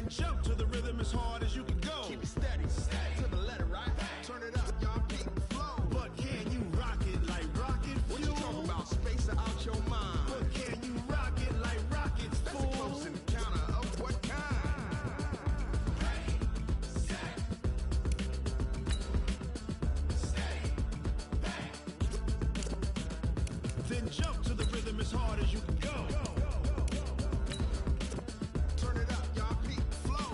Jump to the rhythm as hard as you can go. Keep it steady, steady to the letter, right? Turn it up, y'all keep flow. But can you rock it like rocket fuel? What you talking about? Space out your mind. But can you rock it like rockets, fool? That's a close encounter of what kind? Ready, set, steady, bang. Then jump to the rhythm as hard as you can go. Turn it up, y'all keep flow.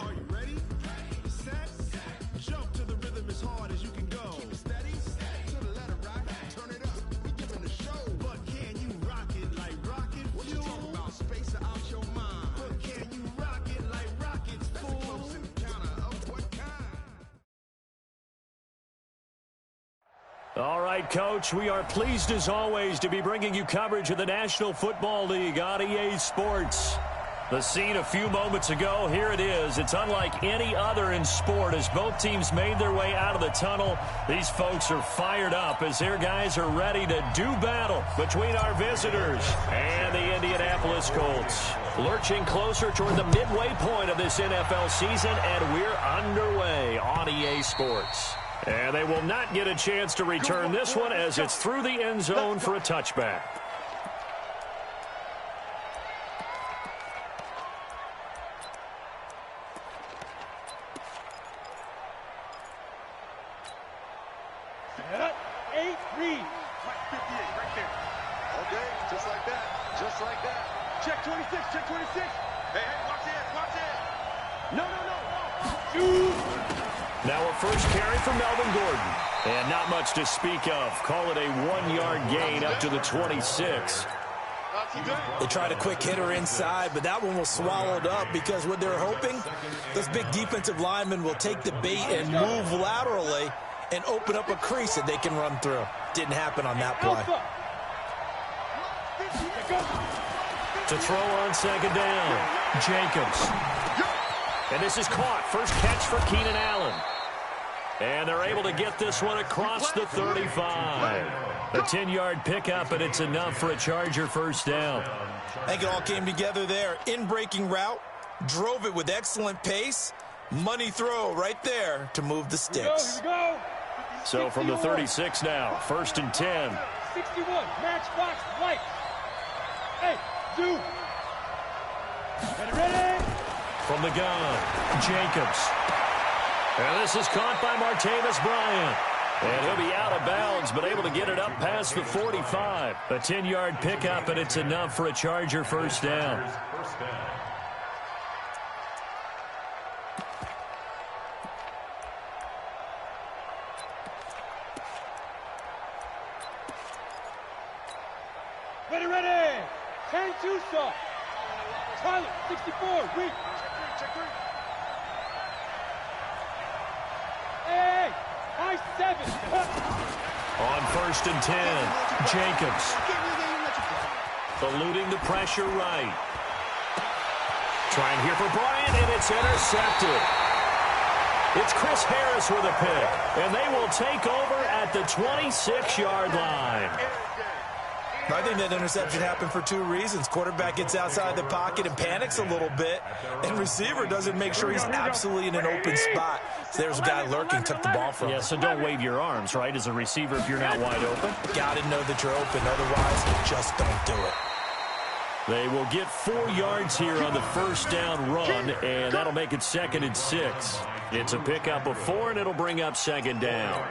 Are you ready? Set, jump to the rhythm as hard as you can go. Keep it steady, to the letter, right? Turn it up, we giving the show. But can you rock it like rocket fuel? What you talking about? Space out your mind. But can you rock it like rockets, fool? That's a close encounter of what kind? All right, Coach, we are pleased as always to be bringing you coverage of the National Football League on EA Sports. The scene a few moments ago, here it is. It's unlike any other in sport as both teams made their way out of the tunnel. These folks are fired up as their guys are ready to do battle between our visitors and the Indianapolis Colts. Lurching closer toward the midway point of this NFL season, and we're underway on EA Sports. And they will not get a chance to return this one as it's through the end zone for a touchback. Set up, 8, read. Right, 58, right there. Okay, just like that. Just like that. Check 26, check 26. Hey, watch it, watch it. No, no, no. Now a first carry for Melvin Gordon. And not much to speak of. Call it a 1-yard gain up to the 26. They tried a quick hitter inside, but that one was swallowed up because what they're hoping, this big defensive lineman will take the bait and move laterally and open up a crease that they can run through. Didn't happen on that play. To throw on second down, Jacobs. And this is caught. First catch for Keenan Allen. And they're able to get this one across the 35. A 10-yard pickup, and it's enough for a Charger first down. I think it all came together there. In-breaking route, drove it with excellent pace. Money throw right there to move the sticks. Here we go. So from the 36 now, first and 10. 61, matchbox, white. Hey, do. Ready? From the gun, Jacobs. And this is caught by Martavis Bryant. And he'll be out of bounds, but able to get it up past the 45. A 10-yard pickup, and it's enough for a Charger first down. Ready. 10-2 saw. Tyler, 64, weak. Check three. Hey, high 7. On first and 10, Jacobs. Eluding the pressure right. Trying here for Bryant, and it's intercepted. It's Chris Harris with a pick, and they will take over at the 26-yard line. I think that interception happened for two reasons. Quarterback gets outside the pocket and panics a little bit, and receiver doesn't make sure he's absolutely in an open spot. So there's a guy lurking, took the ball from him. Yeah, so don't wave your arms, right, as a receiver if you're not wide open. Got to know that you're open, otherwise just don't do it. They will get 4 yards here on the first down run, and that'll make it second and 6. It's a pickup of 4, and it'll bring up second down.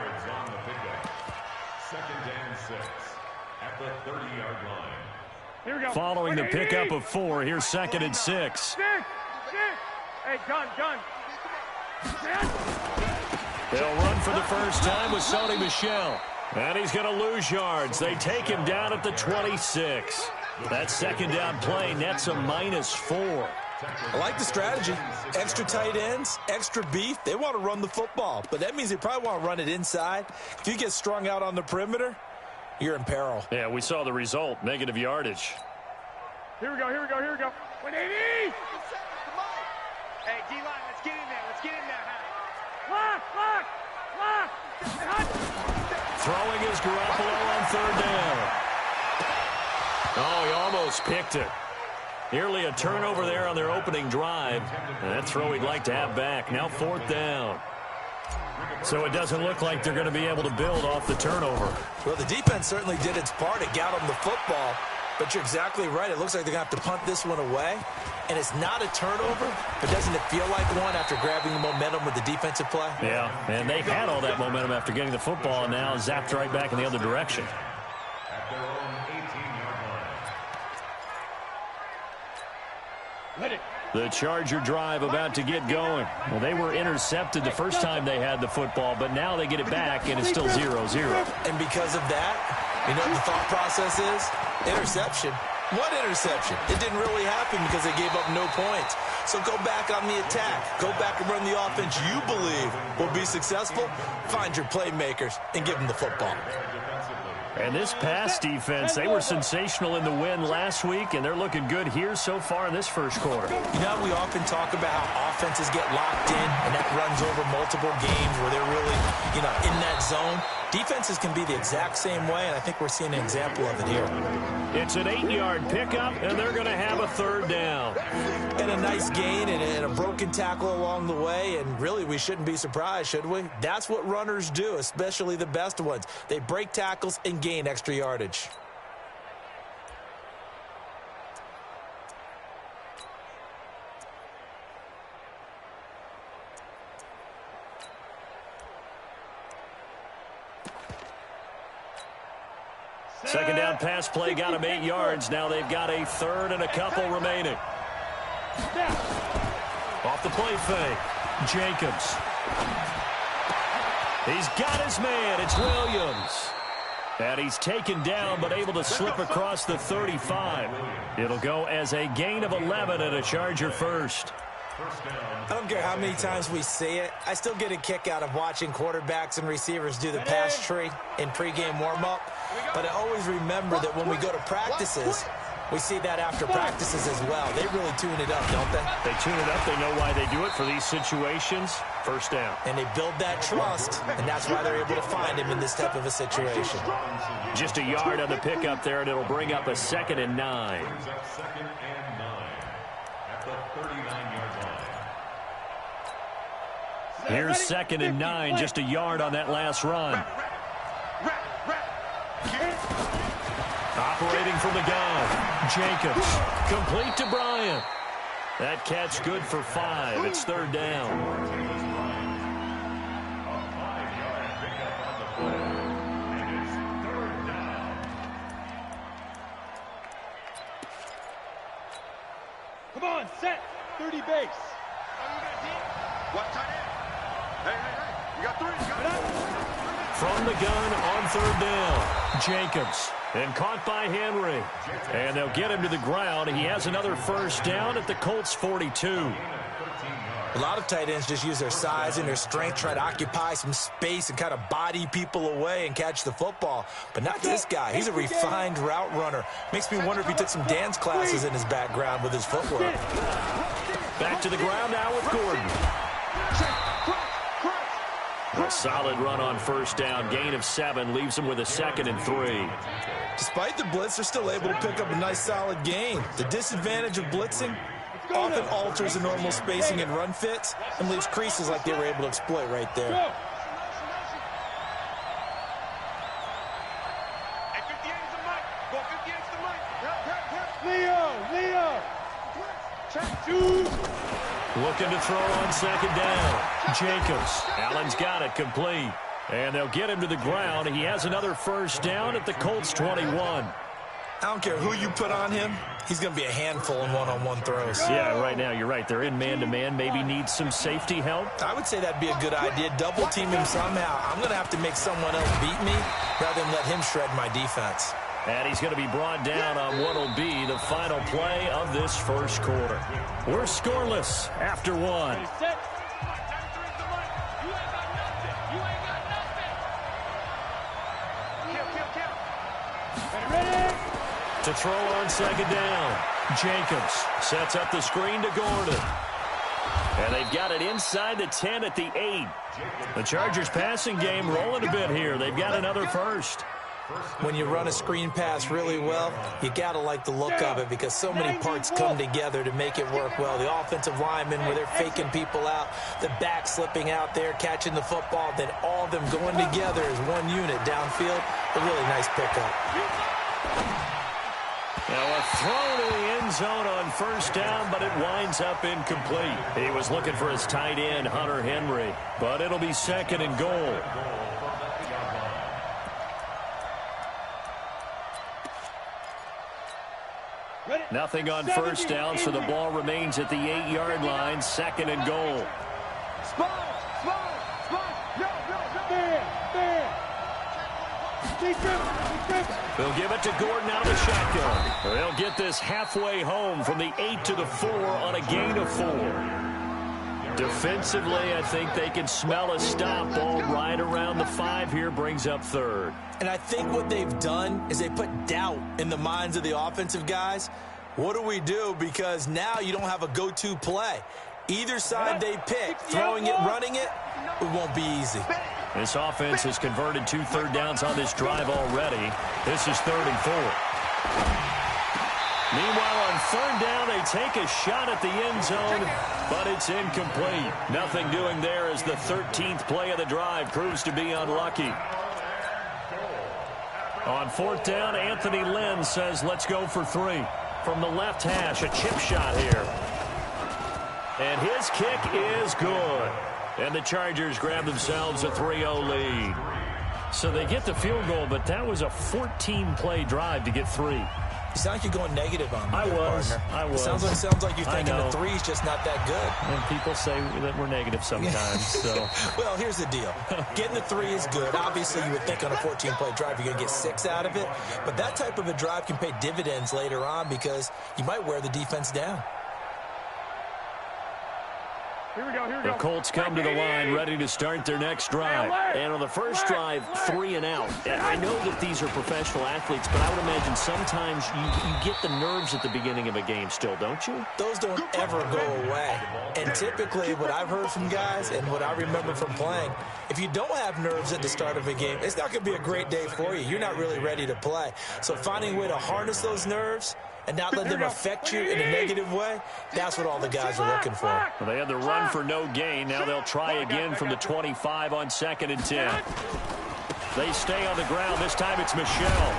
Here we go. Following the pickup of 4, here's second and 6. Hey, gun. They'll run for the first time with Sony Michel. And he's going to lose yards. They take him down at the 26. That second down play nets a -4. I like the strategy. Extra tight ends, extra beef. They want to run the football, but that means they probably want to run it inside. If you get strung out on the perimeter, you're in peril. Yeah, we saw the result, negative yardage. Here we go. 180! Hey, D-line, let's get in there. Let's get in there, Lock! Throwing is Garoppolo on third down. Oh, he almost picked it. Nearly a turnover there on their opening drive. And that throw he'd like to have back. Now fourth down. So it doesn't look like they're going to be able to build off the turnover. Well, the defense certainly did its part. It got them the football. But you're exactly right. It looks like they're going to have to punt this one away. And it's not a turnover, but doesn't it feel like one after grabbing the momentum with the defensive play? Yeah, and they had all that momentum after getting the football and now zapped right back in the other direction. The Charger drive about to get going. Well, they were intercepted the first time they had the football, but now they get it back, and it's still 0-0. And because of that, you know what the thought process is? Interception. What interception? It didn't really happen because they gave up no points. So go back on the attack. Go back and run the offense you believe will be successful. Find your playmakers and give them the football. And this pass defense, they were sensational in the win last week, and they're looking good here so far in this first quarter. You know, we often talk about how offenses get locked in, and that runs over multiple games where they're really, in that zone. Defenses can be the exact same way, and I think we're seeing an example of it here. It's an 8-yard pickup, and they're going to have a third down. And a nice gain and a broken tackle along the way, and really we shouldn't be surprised, should we? That's what runners do, especially the best ones. They break tackles and gain extra yardage. Second down pass play got them 8 yards. Now they've got a third and a couple remaining. Off the play fake. Jacobs. He's got his man. It's Williams. And he's taken down but able to slip across the 35. It'll go as a gain of 11 and a Charger first. I don't care how many times we see it. I still get a kick out of watching quarterbacks and receivers do the pass tree in pregame warm-up. But I always remember that when we go to practices, we see that after practices as well. They really tune it up, don't they? They tune it up. They know why they do it for these situations. First down. And they build that trust, and that's why they're able to find him in this type of a situation. Just a yard on the pickup there, and it'll bring up a 2nd and 9. Here's 2nd and 9, just a yard on that last run. Operating from the gun, Jacobs, complete to Bryant. That catch good for 5. It's third down. Come on, set. 30 base. What tight end? Hey, you got 3. You got 3. From the gun on third down, Jacobs. And caught by Henry. And they'll get him to the ground. He has another first down at the Colts 42. A lot of tight ends just use their size and their strength, try to occupy some space and kind of body people away and catch the football. But not this guy. He's a refined route runner. Makes me wonder if he took some dance classes in his background with his footwork. Back to the ground now with Gordon. A solid run on first down. Gain of 7 leaves him with a 2nd and 3. Despite the blitz, they're still able to pick up a nice solid gain. The disadvantage of blitzing often alters the normal spacing and run fits and leaves creases like they were able to exploit right there. Looking to throw on second down. Jacobs. Allen's got it complete. And they'll get him to the ground. He has another first down at the Colts 21. I don't care who you put on him. He's going to be a handful in one-on-one throws. Yeah, right now, you're right. They're in man-to-man. Maybe needs some safety help. I would say that'd be a good idea. Double team him somehow. I'm going to have to make someone else beat me rather than let him shred my defense. And he's going to be brought down on what will be the final play of this first quarter. We're scoreless after 1. To throw on second down. Jacobs sets up the screen to Gordon. And they've got it inside the 10 at the 8. The Chargers passing game rolling a bit here. They've got another first. When you run a screen pass really well, you got to like the look of it because so many parts come together to make it work well. The offensive linemen, where they're faking people out, the back slipping out there, catching the football, then all of them going together as one unit downfield. A really nice pickup. Now a throw to the end zone on first down, but it winds up incomplete. He was looking for his tight end, Hunter Henry, but it'll be second and goal. Nothing on first down, so the ball remains at the 8-yard line, second and goal. They'll give it to Gordon out of the shotgun. They'll get this halfway home from the 8 to the 4 on a gain of 4. Defensively, I think they can smell a stop. Ball right around the 5 here, brings up third. And I think what they've done is they put doubt in the minds of the offensive guys. What do we do? Because now you don't have a go-to play. Either side they pick, throwing it, running it, it won't be easy. This offense has converted 2 third downs on this drive already. This is 3rd and 4. Meanwhile, on 3rd down, they take a shot at the end zone, but it's incomplete. Nothing doing there as the 13th play of the drive proves to be unlucky. On 4th down, Anthony Lynn says, let's go for 3. From the left hash, a chip shot here. And his kick is good. And the Chargers grab themselves a 3-0 lead. So they get the field goal, but that was a 14-play drive to get 3. You sound like you're going negative on me. I was. Sounds like you're thinking the 3's just not that good. And people say that we're negative sometimes. So. Well, here's the deal. Getting the 3 is good. Obviously, you would think on a 14-play drive you're going to get 6 out of it. But that type of a drive can pay dividends later on because you might wear the defense down. Here we go. The Colts come to the line ready to start their next drive. And on the first drive, 3 and out. I know that these are professional athletes, but I would imagine sometimes you get the nerves at the beginning of a game still, don't you? Those don't ever go away. And typically what I've heard from guys and what I remember from playing, if you don't have nerves at the start of a game, it's not going to be a great day for you. You're not really ready to play. So finding a way to harness those nerves and not let them affect you in a negative way, that's what all the guys are looking for. Well, they had the run for no gain. Now they'll try again from the 25 on 2nd and 10. They stay on the ground. This time it's Michel.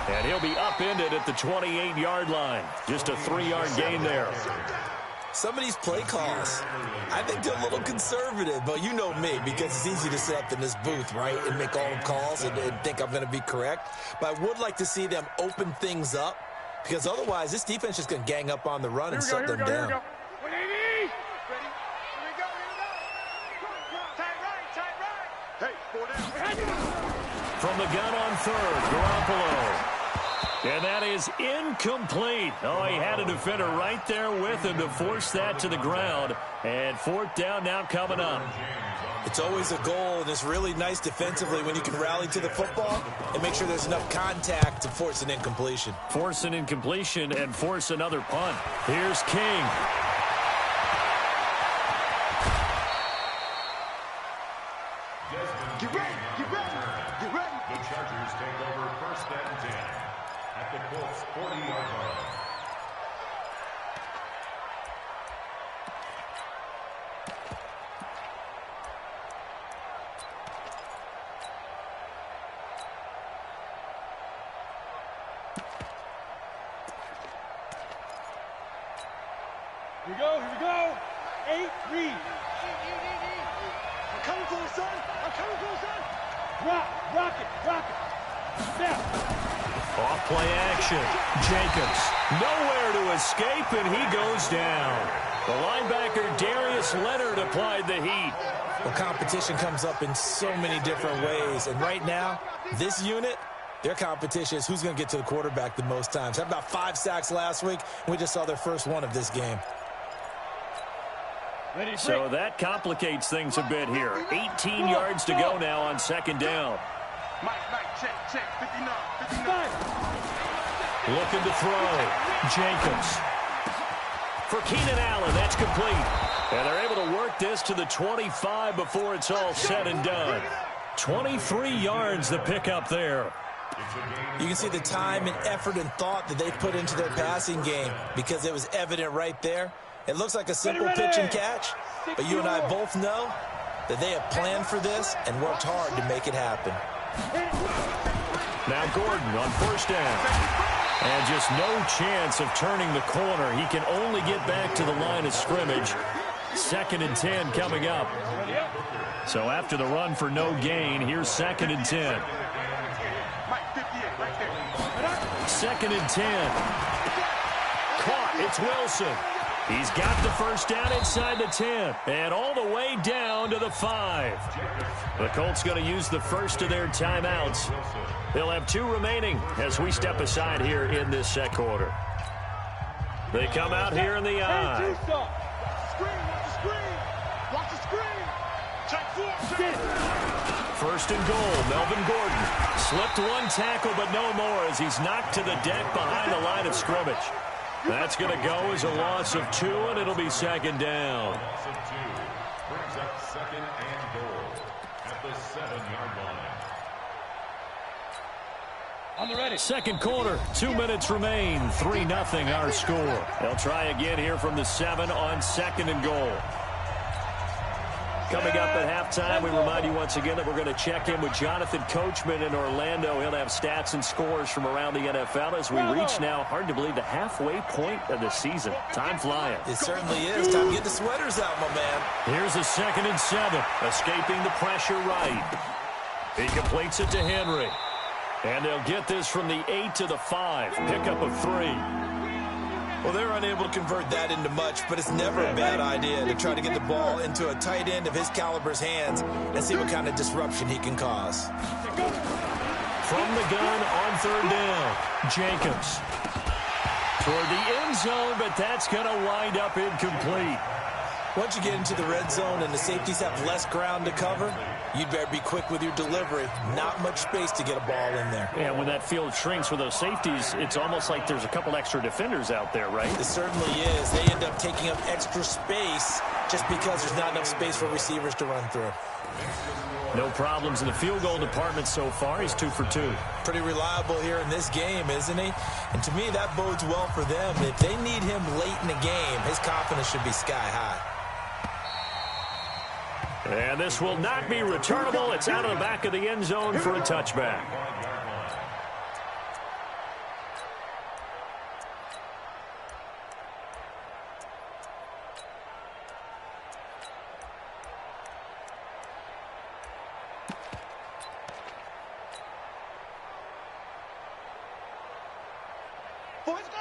And he'll be upended at the 28-yard line. Just a 3-yard gain there. Some of these play calls, I think they're a little conservative, but you know me, because it's easy to sit up in this booth, right, and make all the calls and think I'm going to be correct. But I would like to see them open things up, because otherwise this defense is just going to gang up on the run and shut them down. From the gun on 3rd, Garoppolo. And that is incomplete. Oh, he had a defender right there with him to force that to the ground. And 4th down now coming up. It's always a goal, and it's really nice defensively when you can rally to the football and make sure there's enough contact to force an incompletion. Force an incompletion and force another punt. Here's King. Get ready. The Chargers take over 1st and 10 at the Colts 40-yard line. Here we go. 8 read. I'm coming for you, son. Rock it. Snap. Off play action. Jacobs. Nowhere to escape, and he goes down. The linebacker Darius Leonard applied the heat. Well, competition comes up in so many different ways, and right now, this unit, their competition is who's going to get to the quarterback the most times. Had about 5 sacks last week, and we just saw their first one of this game. So that complicates things a bit here. 18 yards to go now on 2nd down. Mike, check, 59. Looking to throw. Jacobs. For Keenan Allen, that's complete. And they're able to work this to the 25 before it's all said and done. 23 yards the pickup there. You can see the time and effort and thought that they put into their passing game because it was evident right there. It looks like a simple pitch and catch, but you and I both know that they have planned for this and worked hard to make it happen. Now Gordon on first down. And just no chance of turning the corner. He can only get back to the line of scrimmage. 2nd and 10 coming up. So after the run for no gain, here's 2nd and 10. 2nd and 10. Caught. It's Wilson. He's got the first down inside the 10. And all the way down to the 5. The Colts going to use the first of their timeouts. They'll have 2 remaining as we step aside here in this second quarter. They come out here in the eye. First and goal, Melvin Gordon. Slipped one tackle, but no more as he's knocked to the deck behind the line of scrimmage. That's going to go as a loss of 2, and it'll be 2nd down. Brings up 2nd and goal at the 7-yard line. On the ready. Second quarter, 2 minutes remain. 3-0 our score. They'll try again here from the 7 on 2nd and goal. Coming up at halftime, we remind you once again that we're going to check in with Jonathan Coachman in Orlando. He'll have stats and scores from around the NFL as we reach now, hard to believe, the halfway point of the season. Time flying. It certainly is. Time to get the sweaters out, my man. Here's a 2nd and 7, escaping the pressure right. He completes it to Henry. And they'll get this from the 8 to the 5. Pickup of 3. Well, they're unable to convert that into much, but it's never a bad idea to try to get the ball into a tight end of his caliber's hands and see what kind of disruption he can cause. From the gun on 3rd down, Jacobs. Toward the end zone, but that's going to wind up incomplete. Once you get into the red zone and the safeties have less ground to cover, you'd better be quick with your delivery. Not much space to get a ball in there. And when that field shrinks with those safeties, it's almost like there's a couple extra defenders out there, right? It certainly is. They end up taking up extra space just because there's not enough space for receivers to run through. No problems in the field goal department so far. He's 2 for 2. Pretty reliable here in this game, isn't he? And to me, that bodes well for them. If they need him late in the game, his confidence should be sky high. And this will not be returnable. It's out of the back of the end zone for a touchback.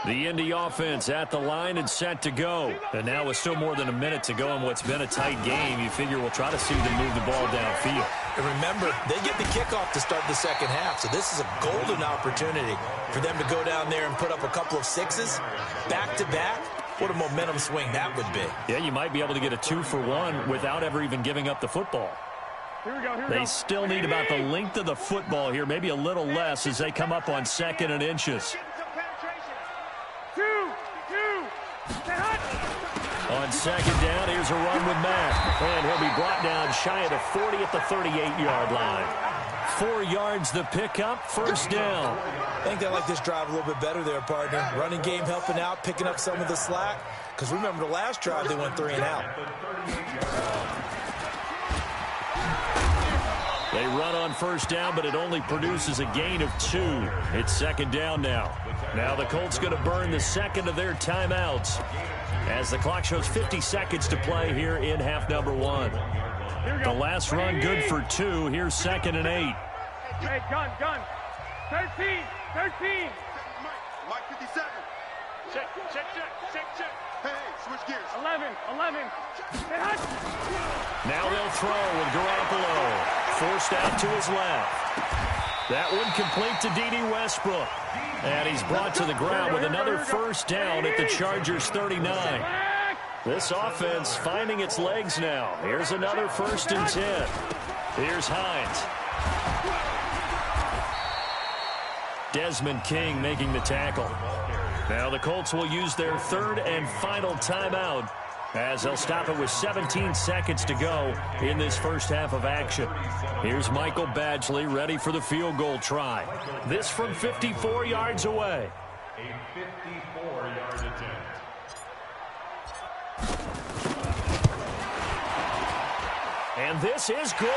The Indy offense at the line and set to go. And now with still more than a minute to go in what's been a tight game, you figure we'll try to see them move the ball downfield. And remember, they get the kickoff to start the second half, so this is a golden opportunity for them to go down there and put up a couple of 6s back-to-back. What a momentum swing that would be. Yeah, you might be able to get a 2 for 1 without ever even giving up the football. They still need about the length of the football here, maybe a little less as they come up on 2nd and inches. On 2nd down, here's a run with Mack. And he'll be brought down shy of the 40 at the 38-yard line. 4 yards the pickup, first down. I think they like this drive a little bit better there, partner. Running game helping out, picking up some of the slack. Because remember, the last drive, they went 3 and out. They run on first down, but it only produces a gain of 2. It's 2nd down now. Now the Colts going to burn the second of their timeouts as the clock shows 50 seconds to play here in half number 1. The last run good for 2. Here's 2nd and 8. Hey, gun. 13. Mike 57. Check. Hey, switch gears. 11. Now they'll throw with Garoppolo. Forced out to his left. That one complete to D.D. Westbrook. And he's brought to the ground with another first down at the Chargers 39. This offense finding its legs now. Here's another 1st and 10. Here's Hines. Desmond King making the tackle. Now the Colts will use their third and final timeout as they'll stop it with 17 seconds to go in this first half of action. Here's Michael Badgley ready for the field goal try. This from 54 yards away. A 54-yard attempt. And this is good.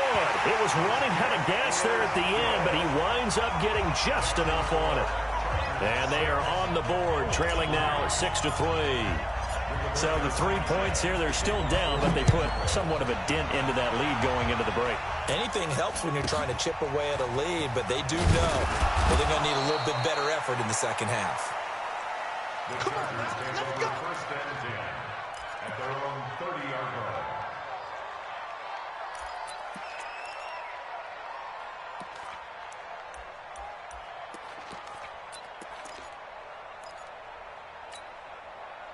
It was running out of gas there at the end, but he winds up getting just enough on it. And they are on the board, trailing now 6-3. So the 3 points here, they're still down, but they put somewhat of a dent into that lead going into the break. Anything helps when you're trying to chip away at a lead, but they do know that they're going to need a little bit better effort in the second half. Come on, let's go. First and 10 at their own 30-yard line.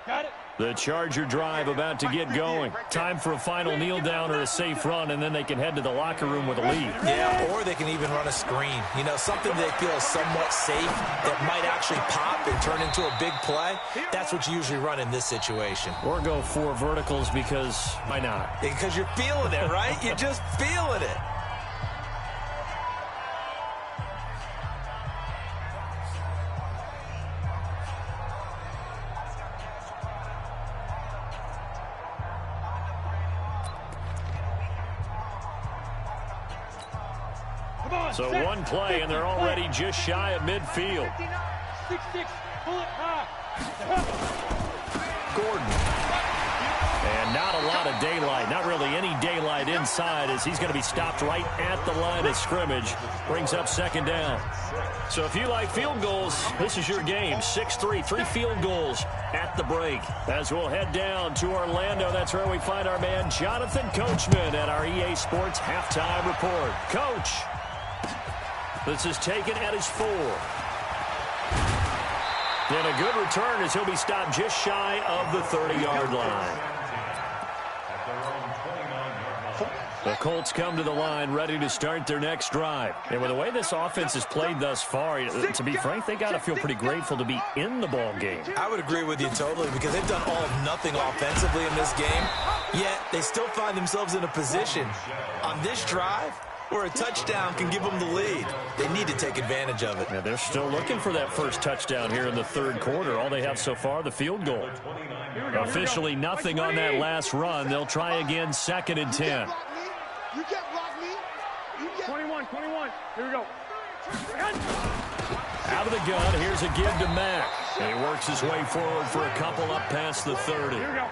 Got it. The Charger drive about to get going. Time for a final kneel down or a safe run, and then they can head to the locker room with a lead. Yeah, or they can even run a screen. You know, something they feel is somewhat safe that might actually pop and turn into a big play. That's what you usually run in this situation. Or go 4 verticals because why not? Because you're feeling it, right? You're just feeling it. So one play, and they're already just shy of midfield. 6-6, pull it high. Gordon. And not a lot of daylight, not really any daylight inside as he's going to be stopped right at the line of scrimmage. Brings up second down. So if you like field goals, this is your game. 6-3, 3 field goals at the break. As we'll head down to Orlando, that's where we find our man Jonathan Coachman at our EA Sports Halftime Report. Coach. This is taken at his 4. And a good return as he'll be stopped just shy of the 30-yard line. The Colts come to the line ready to start their next drive. And with the way this offense has played thus far, to be frank, they got to feel pretty grateful to be in the ball game. I would agree with you totally because they've done all of nothing offensively in this game, yet they still find themselves in a position on this drive where a touchdown can give them the lead. They need to take advantage of it. Yeah, they're still looking for that first touchdown here in the third quarter. All they have so far, the field goal. Officially nothing on that last run. They'll try again, 2nd and 10. You can't block me. 21. Here we go. Out of the gun, here's a give to Mack. And he works his way forward for a couple up past the 30. Here we go.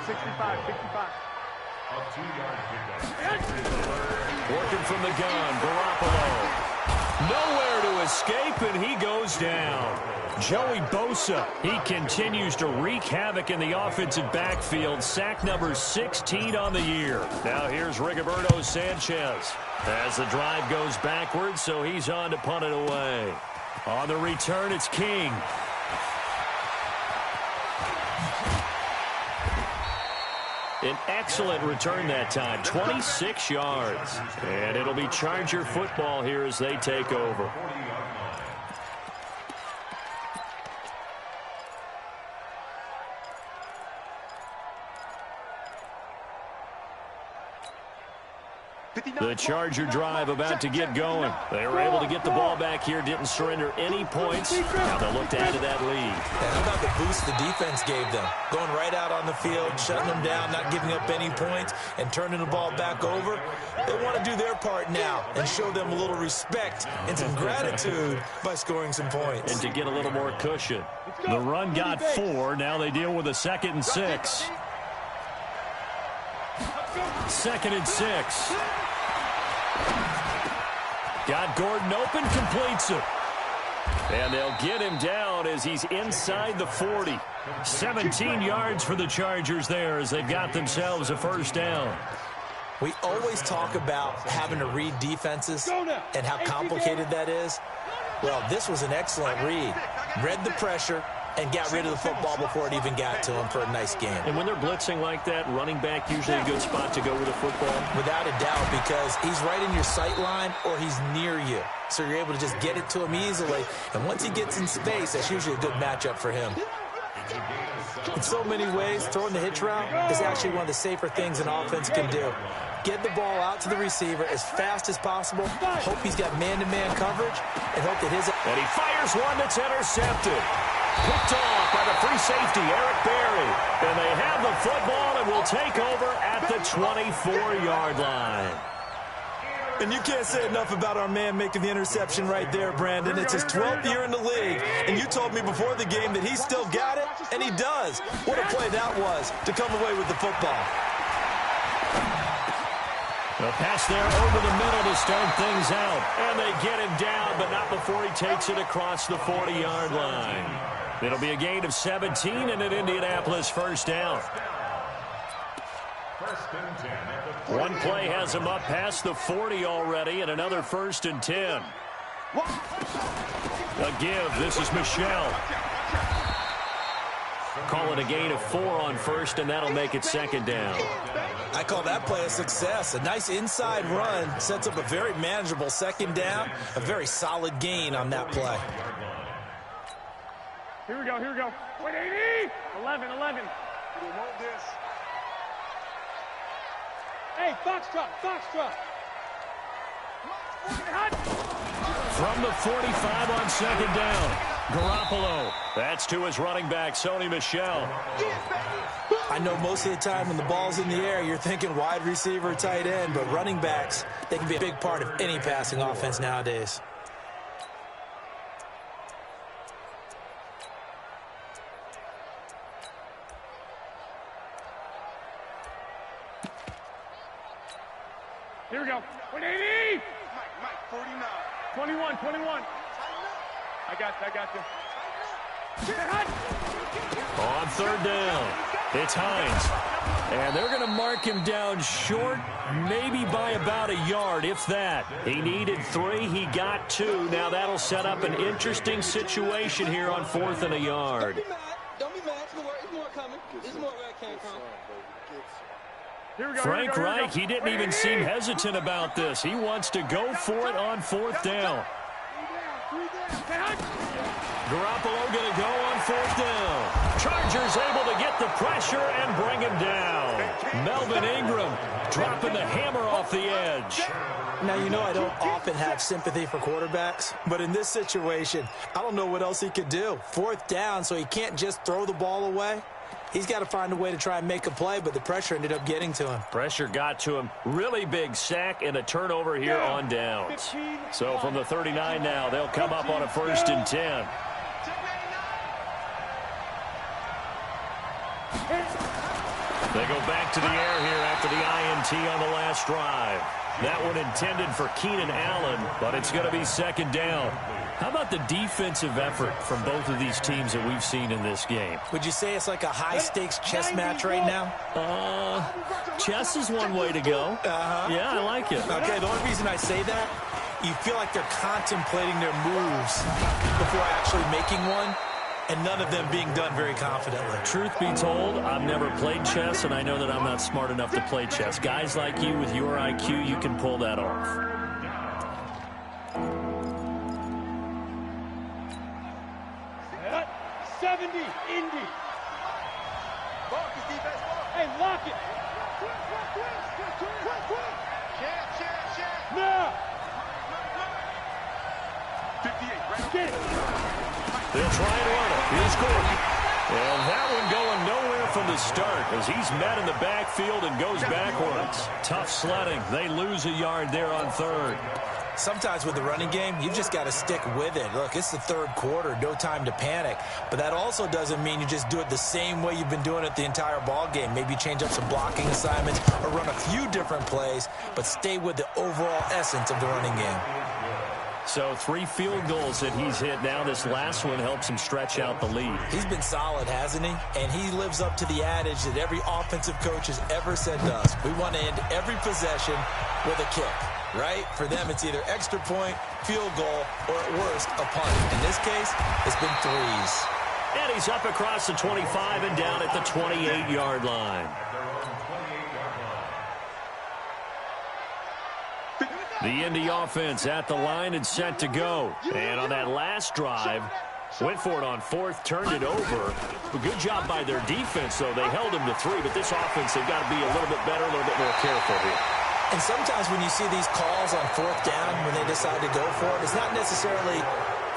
65. A 2-yard pickup. Working from the gun, Garoppolo. Nowhere to escape, and he goes down. Joey Bosa, he continues to wreak havoc in the offensive backfield. Sack number 16 on the year. Now here's Rigoberto Sanchez as the drive goes backwards, so he's on to punt it away. On the return, it's King. An excellent return that time, 26 yards. And it'll be Charger football here as they take over. The Charger drive about to get going. They were able to get the ball back here, didn't surrender any points. Now they'll look to add to that lead. And how about the boost the defense gave them? Going right out on the field, shutting them down, not giving up any points, and turning the ball back over. They want to do their part now and show them a little respect and some gratitude by scoring some points. And to get a little more cushion. The run got 4. Now they deal with a 2nd and 6. 2nd and 6. Got Gordon open, completes it. And they'll get him down as he's inside the 40. 17 yards for the Chargers there as they've got themselves a first down. We always talk about having to read defenses and how complicated that is. Well, this was an excellent read. Read the pressure, and got rid of the football before it even got to him for a nice game. And when they're blitzing like that, running back usually a good spot to go with the football? Without a doubt, because he's right in your sight line or he's near you. So you're able to just get it to him easily. And once he gets in space, that's usually a good matchup for him. In so many ways, throwing the hitch route is actually one of the safer things an offense can do. Get the ball out to the receiver as fast as possible, hope he's got man-to-man coverage, and hope that his... And he fires one that's intercepted. Picked off by the free safety, Eric Berry. And they have the football and will take over at the 24-yard line. And you can't say enough about our man making the interception right there, Brandon. It's his 12th year in the league, and you told me before the game that he still got it, and he does. What a play that was to come away with the football. The pass there over the middle to start things out. And they get him down, but not before he takes it across the 40-yard line. It'll be a gain of 17 and an Indianapolis first down. One play has him up past the 40 already, and another 1st and 10. A give. This is Michelle. Call it a gain of 4 on first, and that'll make it 2nd down. I call that play a success. A nice inside run sets up a very manageable 2nd down. A very solid gain on that play. Here we go, here we go. 180! 11. We want this. Hey, Foxtrot. From the 45 on 2nd down, Garoppolo. That's to his running back, Sony Michel. I know most of the time when the ball's in the air, you're thinking wide receiver, tight end, but running backs, they can be a big part of any passing offense nowadays. Here we go. 180! Mike, 49. 21. I got you. On 3rd down, it's Hines. And they're going to mark him down short, maybe by about a yard, if that. He needed 3. He got 2. Now that'll set up an interesting situation here on 4th and a yard. Don't be mad. There's more coming. There's more where it came from. Frank Reich, he didn't even seem hesitant about this. He wants to go for it on 4th down. Garoppolo going to go on 4th down. Chargers able to get the pressure and bring him down. Melvin Ingram dropping the hammer off the edge. Now, you know I don't often have sympathy for quarterbacks, but in this situation, I don't know what else he could do. 4th down, so he can't just throw the ball away. He's got to find a way to try and make a play, but the pressure ended up getting to him. Pressure got to him. Really big sack and a turnover here on downs. So from the 39 now, they'll come up on a 1st and 10. They go back to the air here after the INT on the last drive. That one intended for Keenan Allen, but it's going to be 2nd down. How about the defensive effort from both of these teams that we've seen in this game? Would you say it's like a high-stakes chess match right now? Chess is one way to go. Yeah, I like it. Okay, the only reason I say that, you feel like they're contemplating their moves before actually making one, and none of them being done very confidently. Truth be told, I've never played chess, and I know that I'm not smart enough to play chess. Guys like you with your IQ, you can pull that off. Set. 70, Indy. Hey, lock it. Now. 58. Get it. They'll try and run it. Here's Gordon. And that one going nowhere from the start as he's met in the backfield and goes backwards. Tough sledding. They lose a yard there on 3rd. Sometimes with the running game, you've just got to stick with it. Look, it's the 3rd quarter, no time to panic. But that also doesn't mean you just do it the same way you've been doing it the entire ball game. Maybe change up some blocking assignments or run a few different plays, but stay with the overall essence of the running game. So 3 field goals that he's hit now. This last one helps him stretch out the lead. He's been solid, hasn't he? And he lives up to the adage that every offensive coach has ever said to us. We want to end every possession with a kick, right? For them, it's either extra point, field goal, or at worst, a punt. In this case, it's been 3s. And he's up across the 25 and down at the 28-yard line. The Indy offense at the line and set to go. And on that last drive, went for it on fourth, turned it over. A good job by their defense, though. They held him to 3, but this offense, they've got to be a little bit better, a little bit more careful here. And sometimes when you see these calls on fourth down, when they decide to go for it, it's not necessarily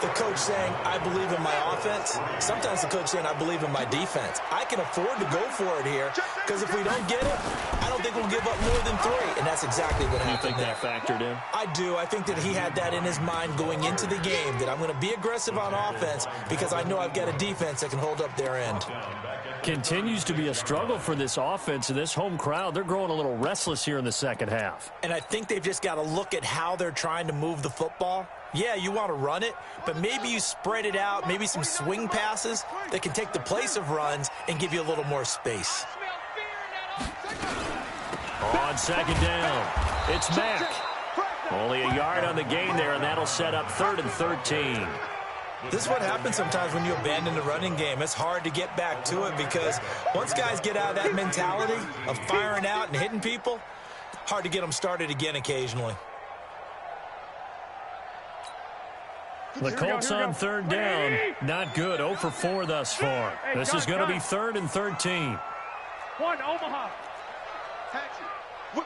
the coach saying, I believe in my offense. Sometimes the coach saying, I believe in my defense. I can afford to go for it here because if we don't get it, I don't think we'll give up more than 3. And that's exactly what happened. You think that factored in? I do. I think that he had that in his mind going into the game, that I'm going to be aggressive on offense because I know I've got a defense that can hold up their end. Continues to be a struggle for this offense and this home crowd. They're growing a little restless here in the second half. And I think they've just got to look at how they're trying to move the football. Yeah, you want to run it, but maybe you spread it out, maybe some swing passes that can take the place of runs and give you a little more space. On second down, it's Mack. Only a yard on the gain there, and that'll set up 3rd and 13. This is what happens sometimes when you abandon the running game. It's hard to get back to it because once guys get out of that mentality of firing out and hitting people, hard to get them started again occasionally. The Colts on third down. Not good. 0 for 4 thus far. This is going to be 3rd and 13. 1, Omaha. Whip.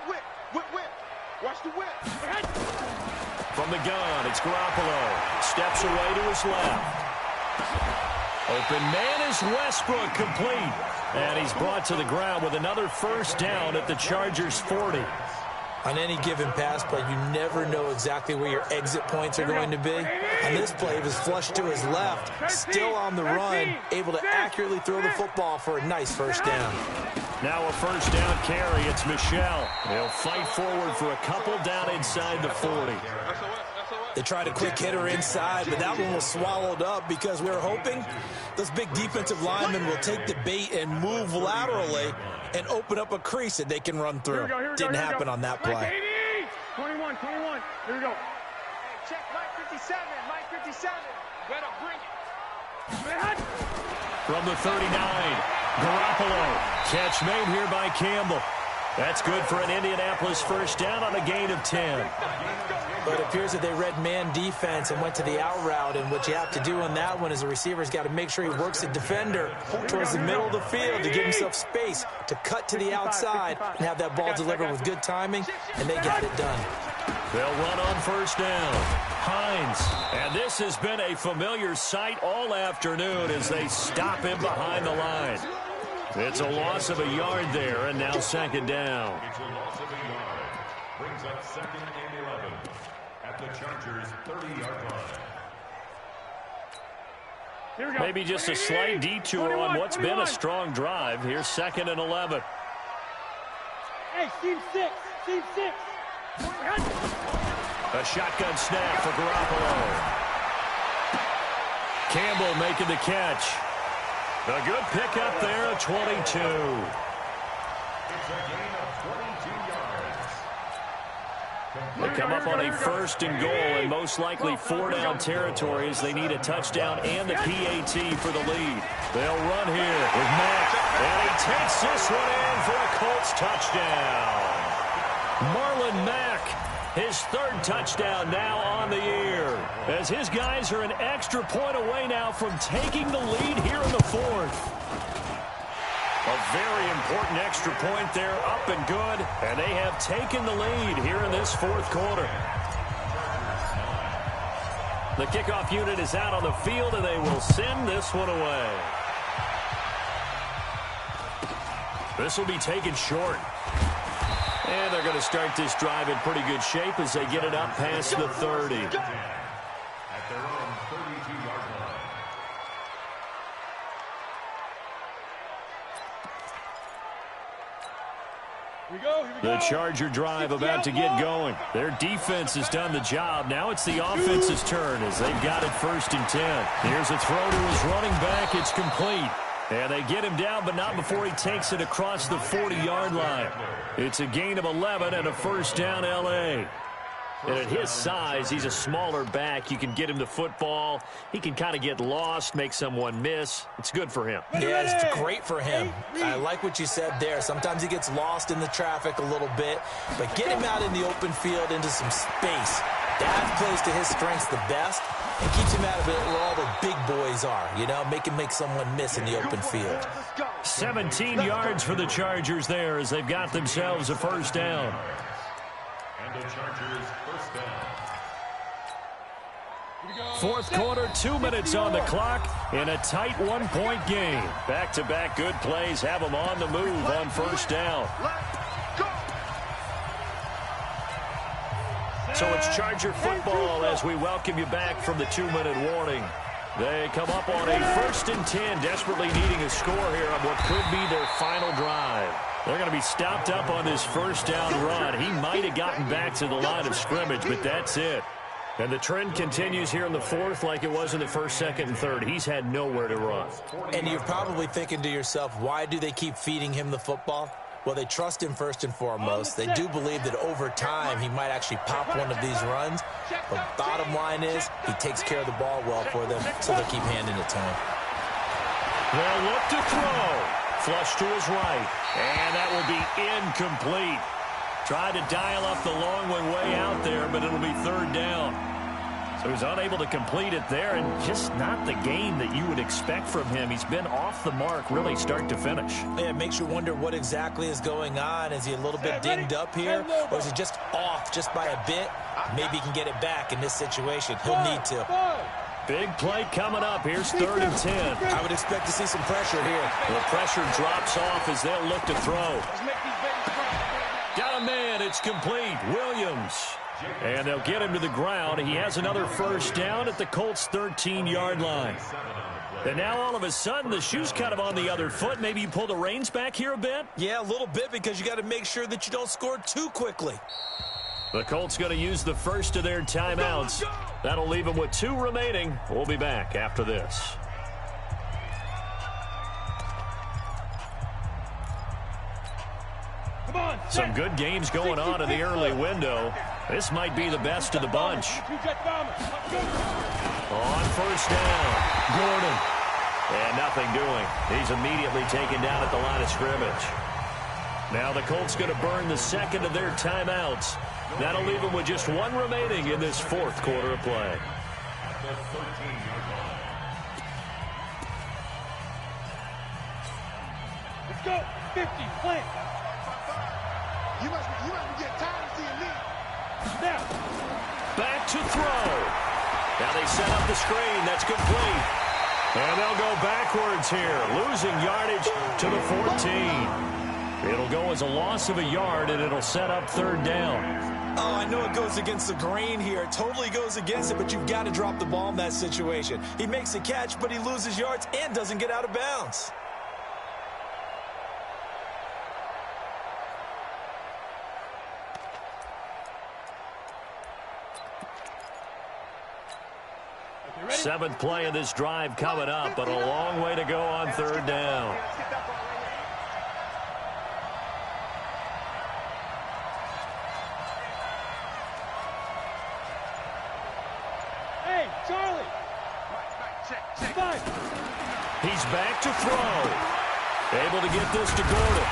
Watch the whip. From the gun, it's Garoppolo. Steps away to his left. Open man is Westbrook, complete. And he's brought to the ground with another first down at the Chargers' 40. On any given pass play, you never know exactly where your exit points are going to be. On this play, it was flushed to his left, still on the run, able to accurately throw the football for a nice first down. Now a first down carry. It's Michel. They'll fight forward for a couple down inside the 40. They tried a quick hitter inside, but that one was swallowed up because we were hoping those big defensive linemen will take the bait and move laterally and open up a crease that they can run through. Didn't happen on that play. 21. Here we go. Hey, check Mike 57. Mike 57. Better bring it. From the 39, Garoppolo. Catch made here by Campbell. That's good for an Indianapolis first down on a gain of 10. But it appears that they read man defense and went to the out route, and what you have to do on that one is the receiver's got to make sure he works the defender towards the middle of the field to give himself space to cut to the outside and have that ball delivered with good timing, and they got it done. They'll run on first down. Hines. And this has been a familiar sight all afternoon as they stop him behind the line. It's a loss of a yard there, and now second down. It's a loss of a yard. Brings up 2nd and 11 at the Chargers' 30-yard line. Maybe just a slight detour on what's been a strong drive. Here's 2nd and 11. Hey, team 6. A shotgun snap for Garoppolo. Campbell making the catch. A good pickup there at 22. It's a gain of 22 yards. They come up on a 1st and goal and most likely 4-down territory as they need a touchdown and the PAT for the lead. They'll run here with Mack, and he takes this one in for a Colts touchdown. Marlon Mack, his 3rd touchdown now on the year, as his guys are an extra point away now from taking the lead here in the 4th. A very important extra point there, up and good, and they have taken the lead here in this 4th quarter. The kickoff unit is out on the field, and they will send this one away. This will be taken short. And they're going to start this drive in pretty good shape as they get it up past the 30. At their own 32-yard line. The Charger drive about to get going. Their defense has done the job. Now it's the offense's turn as they've got it 1st and 10. Here's a throw to his running back. It's complete. And they get him down, but not before he takes it across the 40-yard line. It's a gain of 11 and a first down, L.A. And at his size, he's a smaller back. You can get him the football. He can kind of get lost, make someone miss. It's good for him. Yeah, it's great for him. I like what you said there. Sometimes he gets lost in the traffic a little bit, but get him out in the open field into some space. That plays to his strengths the best and keeps him out of it where all the big boys are, you know, make someone miss in the open field. 17 yards for the Chargers there as they've got themselves a first down. And the Chargers first down. Fourth quarter, 2 minutes on the clock in a tight one-point game. Back-to-back good plays have them on the move on first down. So it's Charger football as we welcome you back from the 2-minute warning. They come up on a 1st and 10, desperately needing a score here on what could be their final drive. They're going to be stopped up on this first down run. He might have gotten back to the line of scrimmage, but that's it. And the trend continues here in the fourth like it was in the first, second, and third. He's had nowhere to run. And you're probably thinking to yourself, why do they keep feeding him the football? Well, they trust him first and foremost. They do believe that over time he might actually pop one of these runs. But bottom line is he takes care of the ball well for them, so they'll keep handing it to him. They'll look to throw. Flush to his right. And that will be incomplete. Tried to dial up the long one way out there, but it'll be third down. So he's unable to complete it there, and just not the game that you would expect from him. He's been off the mark really start to finish. Yeah, it makes you wonder what exactly is going on. Is he a little bit dinged up here, or is he just off just by a bit? Maybe he can get it back in this situation. He'll need to. Big play coming up. Here's 3rd and 10. I would expect to see some pressure here. The pressure drops off as they'll look to throw. Got a man. It's complete. Williams. And they'll get him to the ground. He has another first down at the Colts' 13-yard line. And now all of a sudden the shoe's kind of on the other foot. Maybe you pull the reins back here a bit? Yeah, a little bit, because you got to make sure that you don't score too quickly. The Colts going to use the first of their timeouts. That'll leave them with 2 remaining. We'll be back after this. Some good games going on in the early window. This might be the best of the bunch. On first down, Gordon. And nothing doing. He's immediately taken down at the line of scrimmage. Now the Colts going to burn the second of their timeouts. That'll leave them with just 1 remaining in this fourth quarter of play. Let's go. 50, play. You must be getting tired of seeing me. Now. Back to throw. Now they set up the screen. That's complete. And they'll go backwards here, losing yardage to the 14. It'll go as a loss of a yard, and it'll set up 3rd down. Oh, I know it goes against the grain here. It totally goes against it, but you've got to drop the ball in that situation. He makes a catch, but he loses yards and doesn't get out of bounds. Seventh play of this drive coming up, but a long way to go on 3rd down. Hey, Charlie. He's back to throw. Able to get this to Gordon.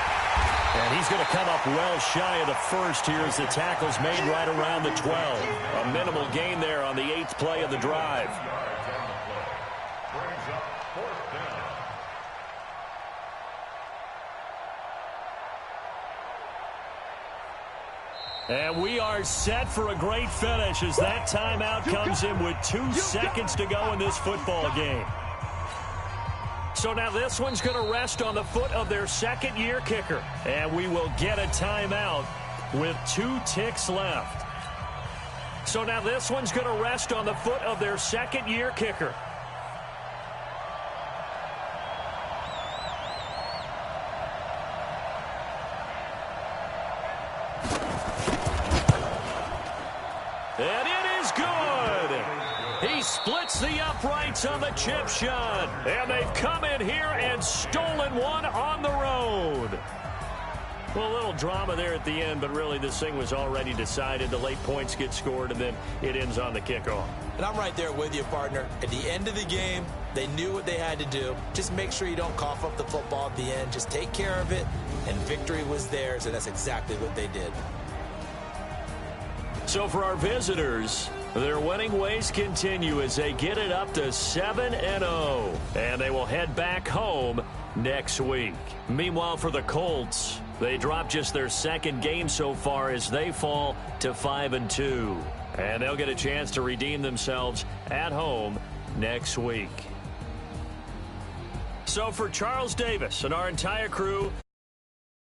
And he's going to come up well shy of the first here as the tackle's made right around the 12. A minimal gain there on the 8th play of the drive. And we are set for a great finish as that timeout comes in with 2 seconds to go in this football game. So now this one's going to rest on the foot of their second-year kicker. And we will get a timeout with 2 ticks left. So now this one's going to rest on the foot of their second-year kicker. And it is good. He splits the uprights on the chip shot. And they've come in here and stolen one on the road. Well, a little drama there at the end, but really this thing was already decided. The late points get scored, and then it ends on the kickoff. And I'm right there with you, partner. At the end of the game, they knew what they had to do. Just make sure you don't cough up the football at the end. Just take care of it, and victory was theirs, and that's exactly what they did. So for our visitors, their winning ways continue as they get it up to 7-0, and they will head back home next week. Meanwhile, for the Colts, they dropped just their second game so far as they fall to 5-2. And they'll get a chance to redeem themselves at home next week. So for Charles Davis and our entire crew,